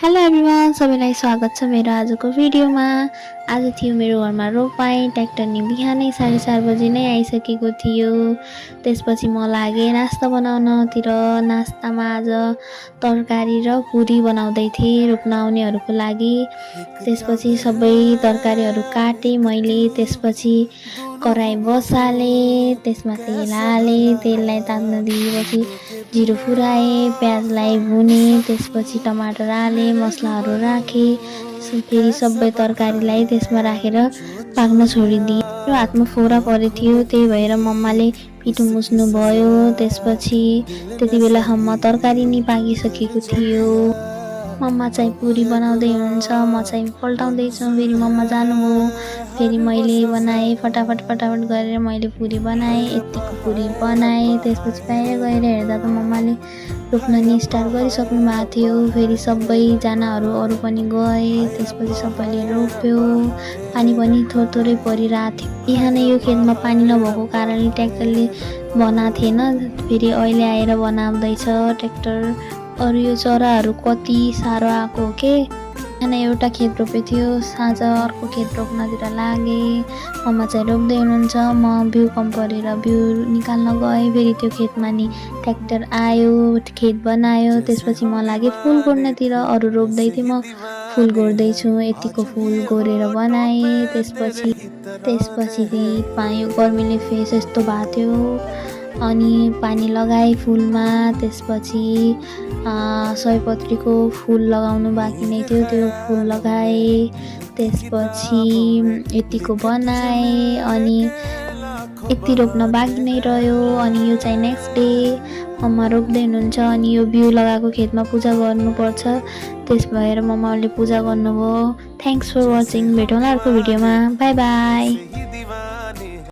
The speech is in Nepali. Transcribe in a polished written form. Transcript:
हेलो एभ्रिवान, सबैलाई स्वागत छ मेरो आजको भिडियोमा। आज थियो मेरो घरमा रोपाई। ट्र्याक्टर नि बिहानै 4:30 बजे नै आइसकेको थियो। त्यसपछि म लागे नास्ता बनाउनतिर। नास्तामा आज तरकारी र पुरी बनाउँदै थिएँ रोप्न आउनेहरूको लागि। त्यसपछि सबै तरकारीहरू काटेँ मैले। त्यसपछि कराई बसाले, त्यसमा तेल हाले, तेललाई तात्न दिएपछि जिरो फुराए, प्याजलाई भुने, त्यसपछि टमाटर हाले, मसलाहरू राखे, फेरि सबै तरकारीलाई त्यसमा राखेर पाक्न छोडिदिए। मेरो हातमा फोरा परेको थियो, त्यही भएर मम्माले पिठो मुस्नु भयो। त्यसपछि त्यति बेलासम्म तरकारी नि पाकिसकेको थियो। मम्मा चाहिँ पुरी बनाउँदै हुनुहुन्छ, म चाहिँ पल्टाउँदैछु। फेरि मम्मा जानुभयो, फेरि मैले बनाएँ। फटाफट गरेर मैले पुरी बनाएँ। यतिको पुरी बनाएँ। त्यसपछि बाहिर गएर हेर्दा त मम्माले रोप्न नि स्टार्ट गरिसक्नु भएको थियो। फेरि सबैजनाहरू अरू पनि गए। त्यसपछि सबैले रोप्यो। पानी पनि थोरै परिरहेको थियो। बिहानै यो खेतमा पानी नभएको कारणले ट्र्याक्टरले बनाएको थिएन, फेरि अहिले आएर बनाउँदैछ ट्र्याक्टर। अरू यो चराहरू कति साह्रो आएको हो के। बिहान एउटा खेत रोपेको थियो, साँझ अर्को खेत रोप्नतिर लागे। मम्मा चाहिँ रोप्दै हुनुहुन्छ, म बिउ कम परेर बिउ निकाल्न गएँ। फेरि त्यो खेतमा नि ट्र्याक्टर आयो, खेत बनायो। त्यसपछि म लागेँ फुल गोड्नतिर। अरू रोप्दै थिएँ, म फुल गोड्दैछु। यतिको फुल गोडेर बनाएँ। त्यसपछि यो गर्मीले फेस यस्तो भएको थियो, अनि पानी लगाएँ फुलमा। त्यसपछि सयपत्रीको फुल लगाउनु बाँकी नै थियो, त्यो फुल लगाएँ। त्यसपछि यतिको बनाएँ, अनि यति रोप्न बाँकी नै रह्यो। अनि यो चाहिँ नेक्स्ट डे मम्मा रोप्दै हुनुहुन्छ, अनि यो बिउ लगाएको खेतमा पूजा गर्नुपर्छ। त्यस भएर मम्माले पूजा गर्नुभयो। Thanks for watching. भेटौँला अर्को भिडियोमा। By by.